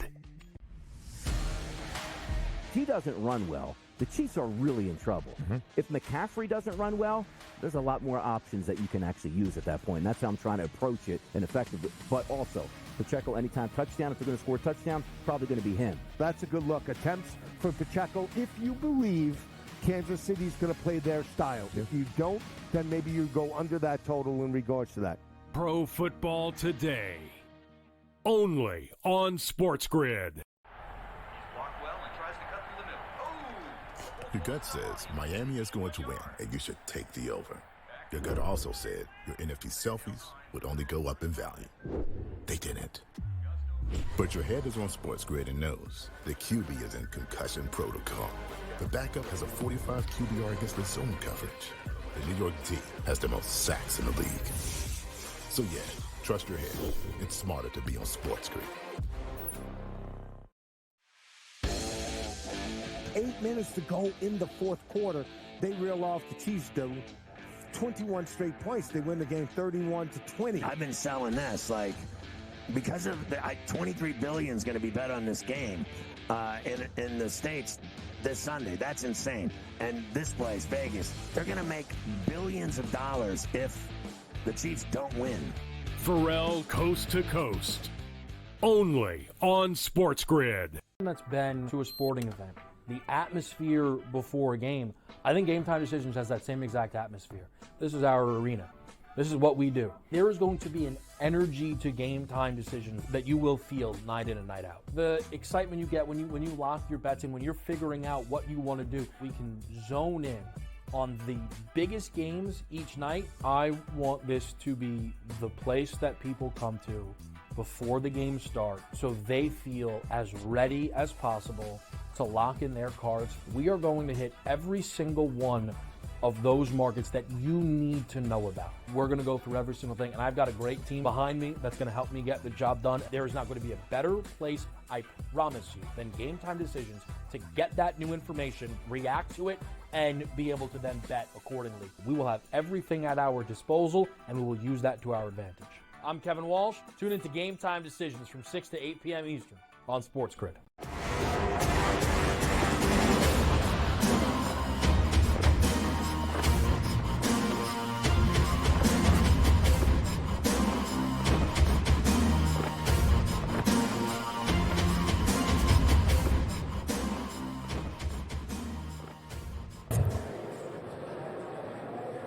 If he doesn't run well, the Chiefs are really in trouble. If McCaffrey doesn't run well, there's a lot more options that you can actually use at that point. And that's how I'm trying to approach it and effectively. But also, Pacheco anytime touchdown, if they're going to score a touchdown, probably going to be him. That's a good look. Attempts from Pacheco if you believe Kansas City's going to play their style. If you don't, then maybe you go under that total in regards to that. Pro Football Today. Only on SportsGrid. Your gut says Miami is going to win, and you should take the over. Your gut also said your NFT selfies would only go up in value. They didn't. But your head is on SportsGrid and knows the QB is in concussion protocol. The backup has a 45 QBR against the zone coverage. The New York D has the most sacks in the league. So yeah, trust your head. It's smarter to be on SportsGrid. 8 minutes to go in the fourth quarter. They reel off the Chiefs, do 21 straight points. They win the game 31-20. I've been selling this, like, because of the 23 billion is going to be bet on this game in the States this Sunday. That's insane. And this place, Vegas, they're going to make billions of dollars if the Chiefs don't win. Ferrall coast to coast. Only on SportsGrid. That's been to a sporting event. The atmosphere before a game, I think Game Time Decisions has that same exact atmosphere. This is our arena. This is what we do. There is going to be an energy to Game Time Decisions that you will feel night in and night out. The excitement you get when you lock your bets in, when you're figuring out what you want to do, we can zone in on the biggest games each night, I want this to be the place that people come to before the games start so they feel as ready as possible to lock in their cards. We are going to hit every single one of those markets that you need to know about. We're going to go through every single thing, and I've got a great team behind me that's going to help me get the job done. There is not going to be a better place, I promise you, than Game Time Decisions to get that new information, react to it, and be able to then bet accordingly. We will have everything at our disposal, and we will use that to our advantage. I'm Kevin Walsh. Tune into Game Time Decisions from 6 to 8 p.m. Eastern on SportsGrid.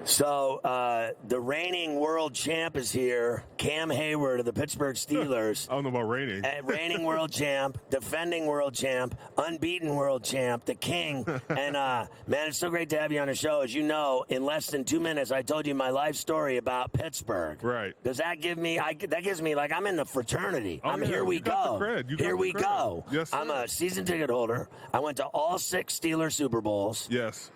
So the reigning world champ is here, Cam Heyward of the Pittsburgh Steelers. I don't know about reigning. Reigning world champ, defending world champ, unbeaten world champ, the king. And, man, it's so great to have you on the show. As you know, in less than 2 minutes, I told you my life story about Pittsburgh. Right. Does that give me, that gives me, like, I'm in the fraternity. Oh, yeah, Here we go. Here we go. Yes, sir. I'm a season ticket holder. I went to all 6 Steelers Super Bowls. Yes.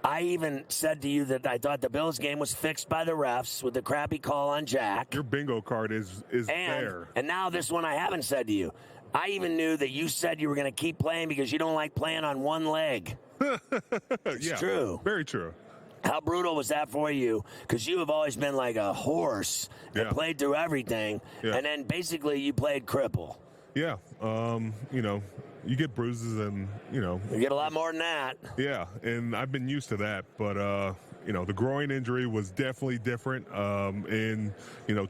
I even said to you that I thought the Bills game was fixed by the refs with the crappy call on Jack. Your bingo card is there. And now this one I haven't said to you. I even knew that you said you were going to keep playing because you don't like playing on one leg. It's true. Very true. How brutal was that for you? Because you have always been like a horse and played through everything. Yeah. And then basically you played cripple. Yeah. You get bruises and, You get a lot more than that. Yeah, and I've been used to that. But, the groin injury was definitely different. And,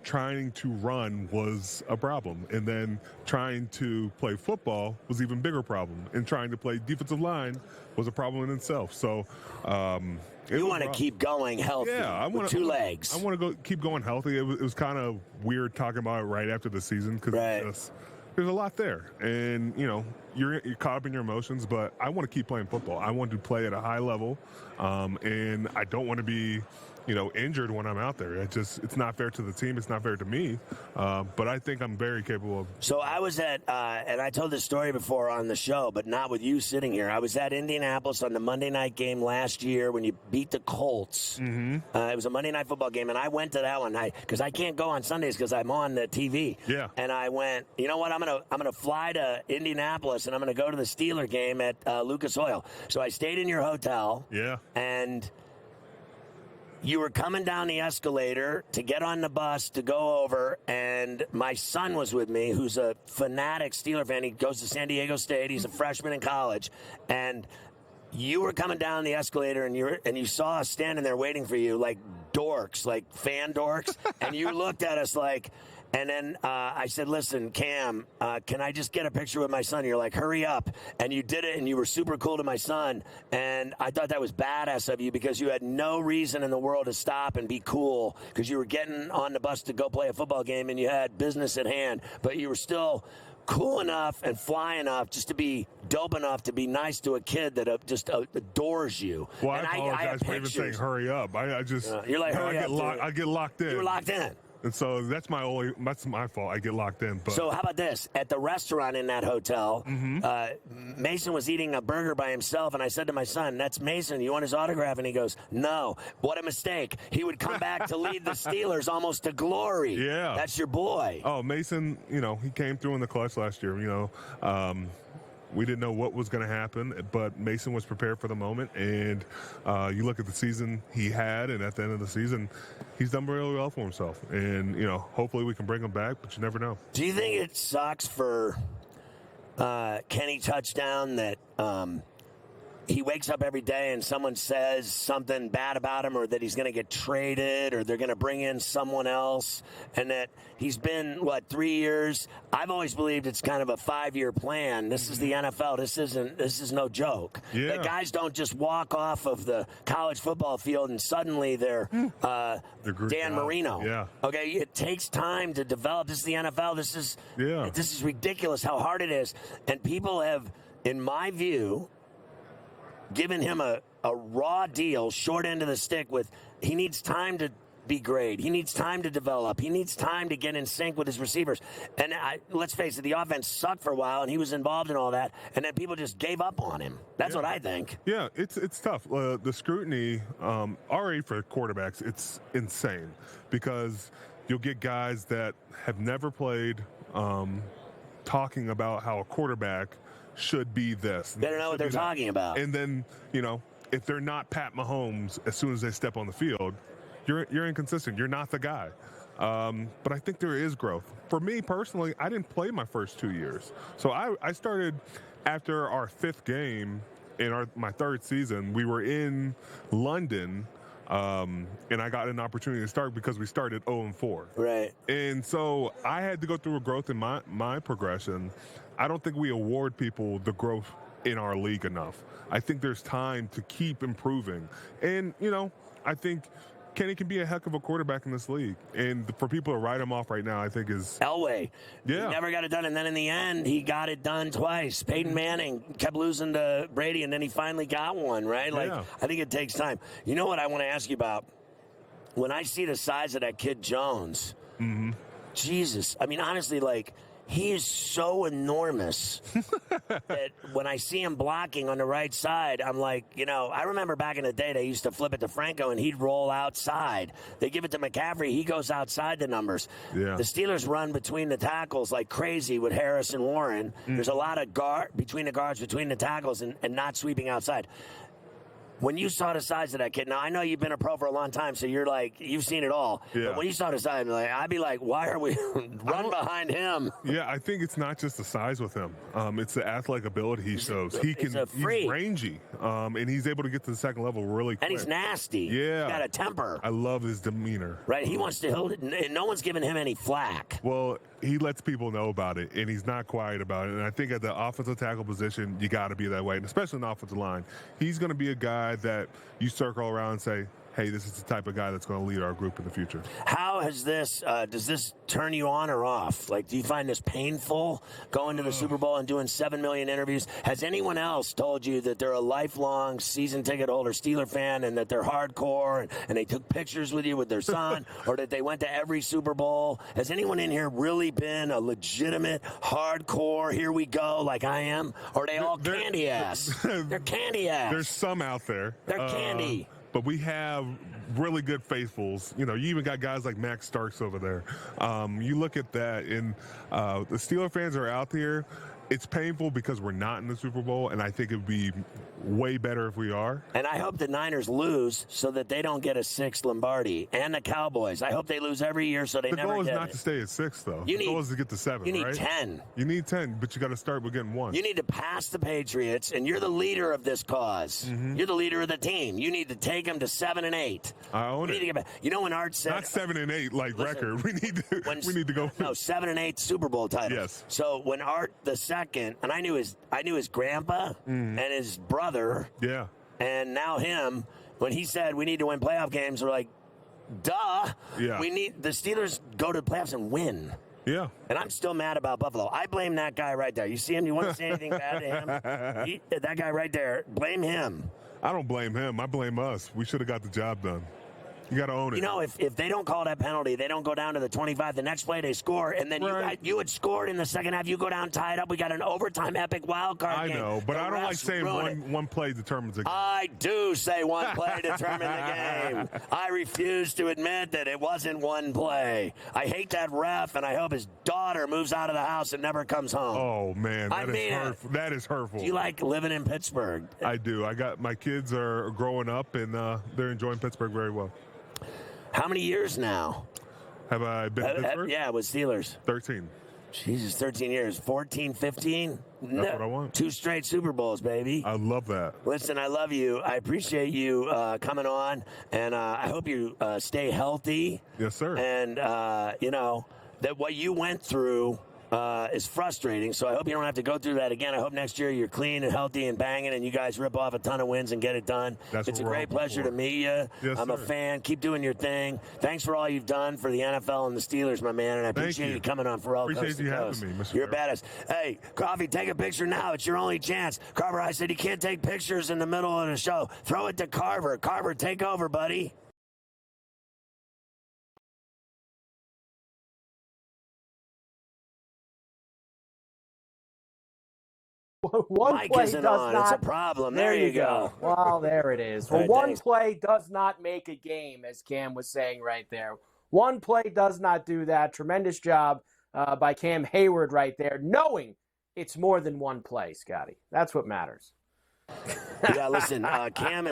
trying to run was a problem. And then trying to play football was even bigger problem. And trying to play defensive line was a problem in itself. So, you want to keep going healthy with 2 legs. I want to keep going healthy. It was kind of weird talking about it right after the season because there's a lot there. And, you're caught up in your emotions, but I want to keep playing football. I want to play at a high level, and I don't want to be, injured when I'm out there. It's not fair to the team. It's not fair to me, but I think I'm very capable of. So I was at, and I told this story before on the show, but not with you sitting here. I was at Indianapolis on the Monday night game last year when you beat the Colts. Mm-hmm. It was a Monday night football game, and I went to that one because I can't go on Sundays because I'm on the TV. Yeah. And I went, you know what? I'm gonna fly to Indianapolis and I'm gonna go to the Steeler game at Lucas Oil. So I stayed in your hotel. Yeah. And you were coming down the escalator to get on the bus to go over, and my son was with me, who's a fanatic Steeler fan. He goes to San Diego State. He's a freshman in college. And you were coming down the escalator, and you saw us standing there waiting for you like dorks, like fan dorks. And you looked at us like... And then I said, listen, Cam, can I just get a picture with my son? You're like, hurry up. And you did it, and you were super cool to my son. And I thought that was badass of you because you had no reason in the world to stop and be cool because you were getting on the bus to go play a football game, and you had business at hand. But you were still cool enough and fly enough just to be dope enough to be nice to a kid that just adores you. Well, and I apologize for even saying hurry up. I just you're like, hurry up. I get locked in. You were locked in. And so that's my fault. I get locked in. But. So how about this? At the restaurant in that hotel, Mason was eating a burger by himself, and I said to my son, that's Mason. You want his autograph? And he goes, no. What a mistake. He would come back to lead the Steelers almost to glory. Yeah. That's your boy. Oh, Mason, he came through in the clutch last year, We didn't know what was going to happen, but Mason was prepared for the moment. And you look at the season he had, and at the end of the season, he's done really well for himself. And, hopefully we can bring him back, but you never know. Do you think it sucks for Kenny Touchdown that he wakes up every day and someone says something bad about him, or that he's going to get traded, or they're going to bring in someone else, and that he's been, 3 years? I've always believed it's kind of a 5-year plan. This is the NFL. This is no joke. Yeah. The guys don't just walk off of the college football field and suddenly they're Dan Marino. Yeah. Okay, it takes time to develop. This is the NFL. This is ridiculous how hard it is. And people have, in my view, giving him a raw deal, short end of the stick with he needs time to be great. He needs time to develop. He needs time to get in sync with his receivers. And let's face it, the offense sucked for a while, and he was involved in all that, and then people just gave up on him. That's what I think. Yeah, it's tough. The scrutiny already for quarterbacks, it's insane because you'll get guys that have never played talking about how a quarterback should be this. They don't know what they're talking about. And then, if they're not Pat Mahomes as soon as they step on the field, you're inconsistent. You're not the guy. But I think there is growth. For me personally, I didn't play my first 2 years. So I started after our 5th game in my 3rd season. We were in London, and I got an opportunity to start because we started 0-4. Right. And so I had to go through a growth in my progression. I don't think we award people the growth in our league enough. I think there's time to keep improving. And, I think Kenny can be a heck of a quarterback in this league. And for people to write him off right now, I think is... Elway. Yeah. He never got it done. And then in the end, he got it done twice. Peyton Manning kept losing to Brady, and then he finally got one, right? Yeah. I think it takes time. You know what I want to ask you about? When I see the size of that kid Jones, Jesus. I mean, honestly, he is so enormous that when I see him blocking on the right side, I'm like, I remember back in the day they used to flip it to Franco and he'd roll outside. They give it to McCaffrey, he goes outside the numbers. Yeah. The Steelers run between the tackles like crazy with Harris and Warren. There's a lot of guard between the guards, between the tackles, and not sweeping outside. When you saw the size of that kid, now I know you've been a pro for a long time, so you've seen it all. Yeah. But when you saw the size, I'd be like, why are we run behind him? Yeah, I think it's not just the size with him. It's the athletic ability he shows. He's a freak. He's rangy, and he's able to get to the second level really quick. And he's nasty. Yeah. He's got a temper. I love his demeanor. Right, he wants to hold it, and no one's giving him any flack. Well, he lets people know about it, and he's not quiet about it. And I think at the offensive tackle position, you got to be that way, and especially in the offensive line. He's going to be a guy that you circle around and say, hey, this is the type of guy that's going to lead our group in the future. How has this, does this turn you on or off? Do you find this painful, going to the Super Bowl and doing 7 million interviews? Has anyone else told you that they're a lifelong season ticket holder Steeler fan and that they're hardcore and they took pictures with you with their son or that they went to every Super Bowl? Has anyone in here really been a legitimate, hardcore, here we go, like I am? Or are they all candy ass? They're candy ass. There's some out there. They're candy. But we have really good faithfuls. You even got guys like Max Starks over there. You look at that, and the Steeler fans are out there. It's painful because we're not in the Super Bowl, and I think it would be way better if we are. And I hope the Niners lose so that they don't get a 6th Lombardi. And the Cowboys. I hope they lose every year so they never get it. The goal is not to stay at 6, though. The goal is to get to 7, You need right? 10. You need 10, but you got to start with getting 1. You need to pass the Patriots, and you're the leader of this cause. You're the leader of the team. You need to take them to 7 and 8. I own it. When Art said... Not 7 and 8 record. We need to go... No, 7 and 8 Super Bowl titles. Yes. So when Art the second, and I knew his grandpa and his brother... Yeah. And now him, when he said we need to win playoff games, we're like, duh. Yeah. We need the Steelers go to the playoffs and win. Yeah. And I'm still mad about Buffalo. I blame that guy right there. You see him? You want to say anything bad to him? That guy right there, blame him. I don't blame him. I blame us. We should have got the job done. You got to own it. If they don't call that penalty, they don't go down to the 25. The next play they score, and then you had scored in the second half. You go down, tie it up. We got an overtime epic wild card game. I know, but I don't like saying one play determines the game. I do say one play determined the game. I refuse to admit that it wasn't one play. I hate that ref, and I hope his daughter moves out of the house and never comes home. Oh, man, that is hurtful. Do you like living in Pittsburgh? I do. My kids are growing up, and they're enjoying Pittsburgh very well. How many years now? Have I been in Pittsburgh? Yeah, with Steelers. 13. Jesus, 13 years. 14, 15? That's what I want. 2 straight Super Bowls, baby. I love that. Listen, I love you. I appreciate you coming on, and I hope you stay healthy. Yes, sir. And, that what you went through is frustrating. So I hope you don't have to go through that again. I hope next year you're clean and healthy and banging, and you guys rip off a ton of wins and get it done. It's a great pleasure to meet you. Yes, I'm a sir. fan. Keep doing your thing. Thanks for all you've done for the NFL and the Steelers, my man. And I appreciate you coming on Ferrall Appreciate Coast to you Coast. having me, Mr. You're a badass. Hey, Coffee, take a picture now. It's your only chance. Carver, I said you can't take pictures in the middle of the show. Throw it to Carver. Carver, take over, buddy. One Mike play isn't does on. not. It's a problem. There There you go. Well, there it is. Well, All right, one thanks. play does not make a game, as Cam was saying right there. One play does not do that. Tremendous job by Cam Heyward right there, knowing it's more than one play, Scotty. That's what matters. Yeah, listen, Cam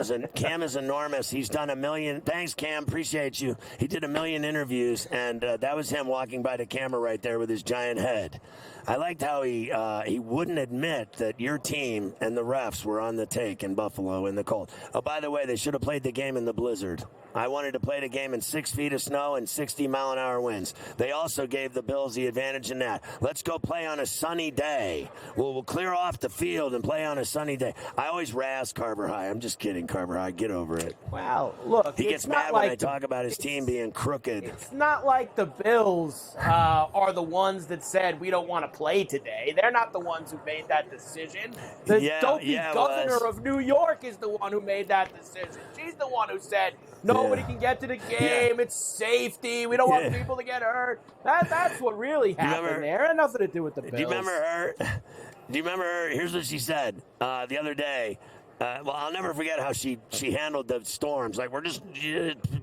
is enormous. He's done 1 million. Thanks, Cam. Appreciate you. He did 1 million interviews, and that was him walking by the camera right there with his giant head. I liked how he wouldn't admit that your team and the refs were on the take in Buffalo in the cold. Oh, by the way, they should have played the game in the blizzard. I wanted to play the game in 6 feet of snow and 60-mile-an-hour winds. They also gave the Bills the advantage in that. Let's go play on a sunny day. We'll clear off the field and play on a sunny day. I always razz Carver High. I'm just kidding, Carver High. Get over it. Well, look, He it's gets not mad like when I talk about his team being crooked. It's not like the Bills are the ones that said we don't want to play today. They're not the ones who made that decision. The dopey governor of New York is the one who made that decision. She's the one who said nobody can get to the game. It's safety. We don't want people to get hurt. That's what really happened there. It had nothing to do with the Bills. Do you remember her? Do you remember her? Here's what she said the other day. Well, I'll never forget how she handled the storms. Like, we're just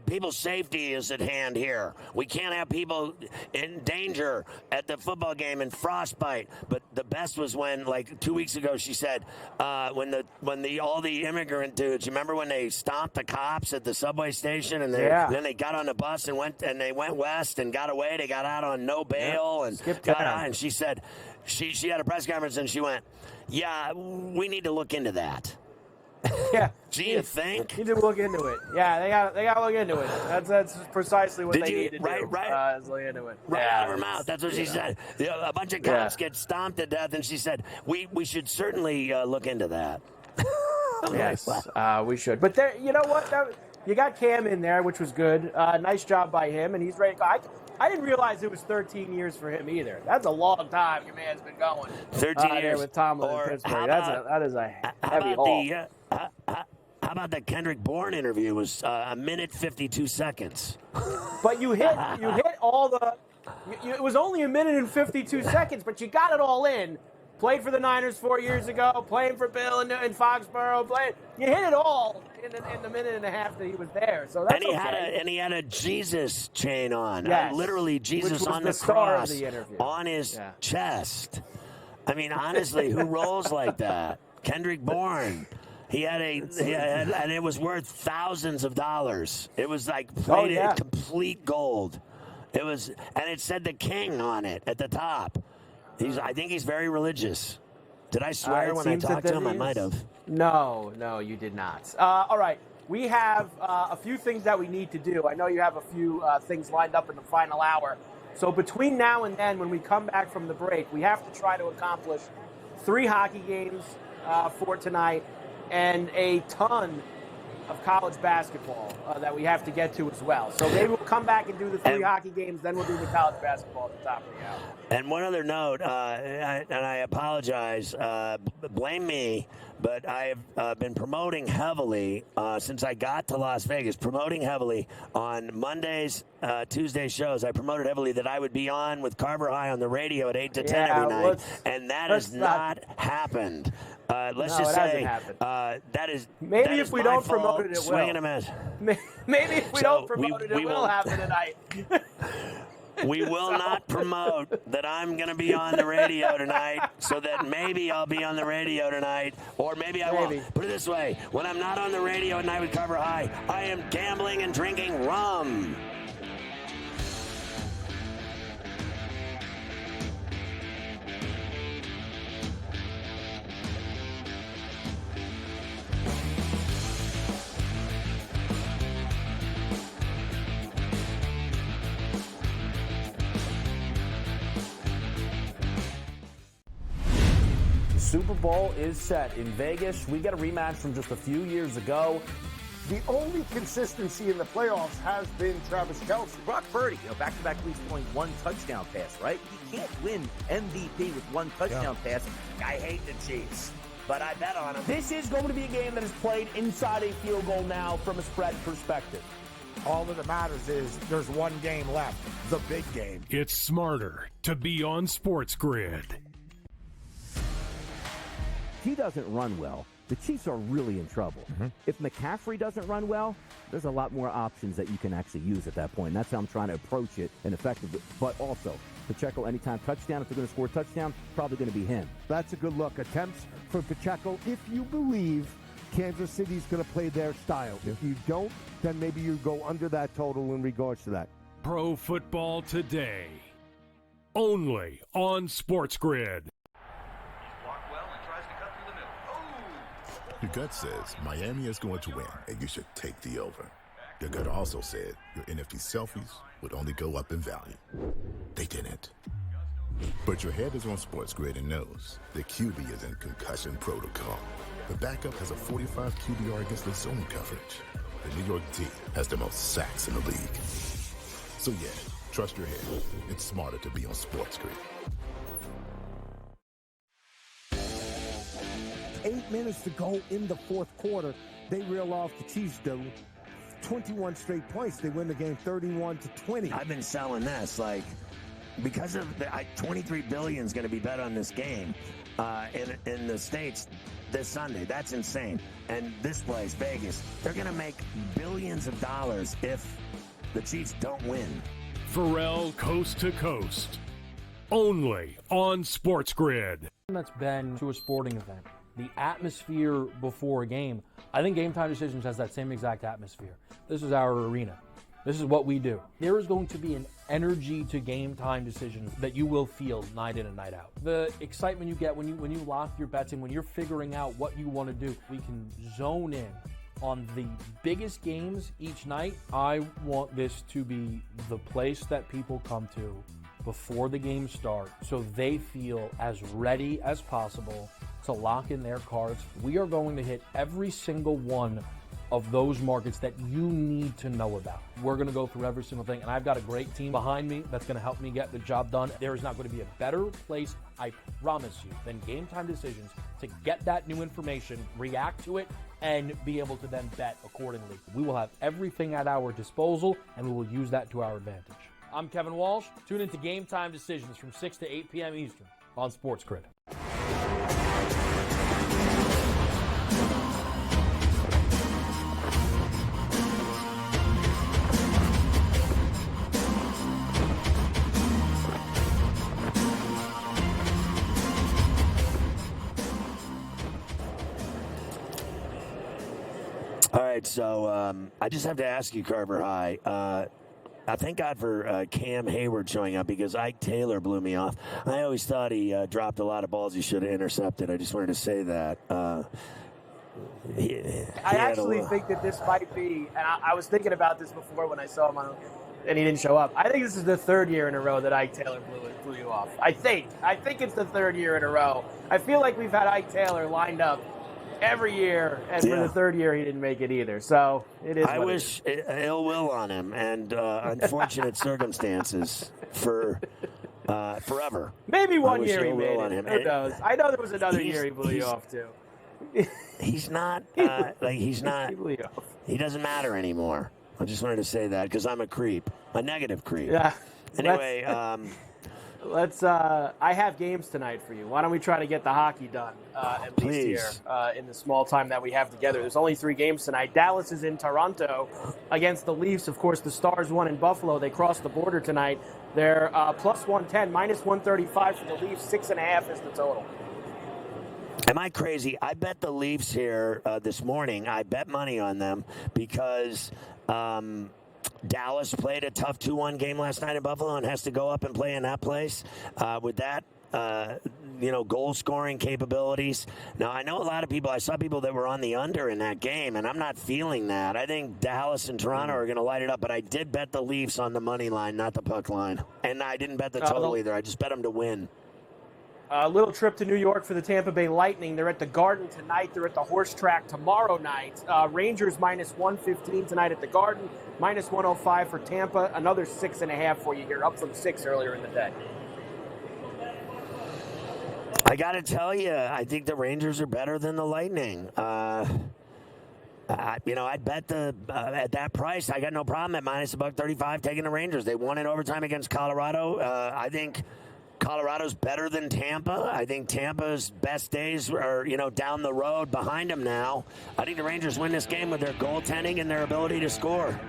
people's safety is at hand here. We can't have people in danger at the football game and frostbite. But the best was when, like 2 weeks ago, she said when all the immigrant dudes. You remember when they stomped the cops at the subway station and then they got on the bus and went west and got away. They got out on no bail and got out. And she said she had a press conference and she went, "Yeah, we need to look into that." Yeah. Do you think? You need to look into it. Yeah, they got to look into it. That's precisely what they need to do. Right. Is look into it. Right out of her mouth. That's what she said. A bunch of cops get stomped to death, and she said, we should certainly look into that. Yes, we should. But there, you know what? You got Cam in there, which was good. Nice job by him, and he's ready to go. I didn't realize it was 13 years for him either. That's a long time your man's been going. 13 years. There with Tomlin in Pittsburgh. That is a heavy haul. How about that Kendrick Bourne interview? It was a minute 52 seconds. But you hit all the. It was only a minute and 52 seconds, but you got it all in. Played for the Niners 4 years ago. Playing for Bill in Foxborough. You hit it all in the minute and a half that he was there. So that's and he had a Jesus chain on. Yes, Literally Jesus on the cross on his chest. I mean, honestly, who rolls like that? Kendrick Bourne. And it was worth thousands of dollars. It was like plated complete gold. It was, and it said the King on it at the top. I think he's very religious. Did I swear when I talked to him? I might have. No, you did not. All right. We have a few things that we need to do. I know you have a few things lined up in the final hour. So between now and then, when we come back from the break, we have to try to accomplish 3 hockey games for tonight and a ton of college basketball that we have to get to as well. So maybe we'll come back and do the 3 hockey games, then we'll do the college basketball at the top of the hour. And one other note, and I apologize, blame me, but I have been promoting heavily since I got to Las Vegas, promoting heavily on Mondays, Tuesday shows. I promoted heavily that I would be on with Carver High on the radio at 8 to 10 every night, and that has not happened. Let's just say that is maybe if we don't promote it, it will. Maybe if we don't promote it, it will happen tonight. We will not promote that I'm going to be on the radio tonight, so that maybe I'll be on the radio tonight, or maybe I won't. Put it this way: when I'm not on the radio at night with Carver High, I am gambling and drinking rum. Super Bowl is set in Vegas. We get a rematch from just a few years ago. The only consistency in the playoffs has been Travis Kelce. Brock Purdy, back-to-back weeks throwing one touchdown pass, right? You can't win MVP with one touchdown pass. I hate the Chiefs, but I bet on them. This is going to be a game that is played inside a field goal now from a spread perspective. All that matters is there's one game left, the big game. It's smarter to be on SportsGrid. He doesn't run well. The Chiefs are really in trouble. If McCaffrey doesn't run well, there's a lot more options that you can actually use at that point. And that's how I'm trying to approach it and effectively. But also, Pacheco anytime touchdown, if they're going to score a touchdown, probably going to be him. That's a good look. Attempts for Pacheco if you believe Kansas City's going to play their style. If you don't, then maybe you go under that total in regards to that. Pro Football Today. Only on SportsGrid. Your gut says Miami is going to win, and you should take the over. Your gut also said your NFT selfies would only go up in value. They didn't. But your head is on SportsGrid and knows the QB is in concussion protocol. The backup has a 45 QBR against the zone coverage. The New York D has the most sacks in the league. So yeah, trust your head. It's smarter to be on SportsGrid. 8 minutes to go in the fourth quarter. They reel off the Chiefs, do 21 straight points. They win the game 31-20. I've been selling this, because of the 23 billion is going to be bet on this game in the States this Sunday. That's insane. And this place, Vegas, they're going to make billions of dollars if the Chiefs don't win. Ferrall coast to coast. Only on SportsGrid. That's been to a sporting event. The atmosphere before a game, I think Game Time Decisions has that same exact atmosphere. This is our arena. This is what we do. There is going to be an energy to Game Time Decisions that you will feel night in and night out. The excitement you get when you lock your bets in, when you're figuring out what you want to do, we can zone in on the biggest games each night. I want this to be the place that people come to before the games start so they feel as ready as possible to lock in their cards. We are going to hit every single one of those markets that you need to know about. We're going to go through every single thing, and I've got a great team behind me that's going to help me get the job done. There is not going to be a better place, I promise you, than Game Time Decisions to get that new information, react to it, and be able to then bet accordingly. We will have everything at our disposal, and we will use that to our advantage. I'm Kevin Walsh. Tune into Game Time Decisions from 6 to 8 p.m. Eastern on SportsGrid. All right, so I just have to ask you, Carver High. I thank God for Cam Heyward showing up because Ike Taylor blew me off. I always thought he dropped a lot of balls he should have intercepted. I just wanted to say that. I actually think that this might be, and I was thinking about this before when I saw him and he didn't show up. I think this is the third year in a row that Ike Taylor blew you off. I think it's the third year in a row. I feel like we've had Ike Taylor lined up every year, and for the third year, he didn't make it either. So it is. I wish ill will on him and unfortunate circumstances for forever. Maybe one year he ill made will it. on him. Who knows? I know there was another year he blew you off too. He's not he's not. He doesn't matter anymore. I just wanted to say that because I'm a creep, a negative creep. Yeah. Anyway, let's. I have games tonight for you. Why don't we try to get the hockey done at least here in the small time that we have together? There's only 3 games tonight. Dallas is in Toronto against the Leafs. Of course, the Stars won in Buffalo. They crossed the border tonight. They're plus 110, minus 135 for the Leafs. 6.5 is the total. Am I crazy? I bet the Leafs here this morning. I bet money on them because Dallas played a tough 2-1 game last night in Buffalo and has to go up and play in that place with that, goal-scoring capabilities. Now, I know a lot of people, I saw people that were on the under in that game, and I'm not feeling that. I think Dallas and Toronto are going to light it up, but I did bet the Leafs on the money line, not the puck line. And I didn't bet the total either. I just bet them to win. A little trip to New York for the Tampa Bay Lightning. They're at the Garden tonight. They're at the Horse Track tomorrow night. Rangers minus 115 tonight at the Garden. Minus 105 for Tampa. Another 6.5 for you here, up from 6 earlier in the day. I got to tell you, I think the Rangers are better than the Lightning. I'd bet at that price, I got no problem at minus $1.35 taking the Rangers. They won in overtime against Colorado. I think Colorado's better than Tampa. I think Tampa's best days are, down the road behind them now. I think the Rangers win this game with their goaltending and their ability to score.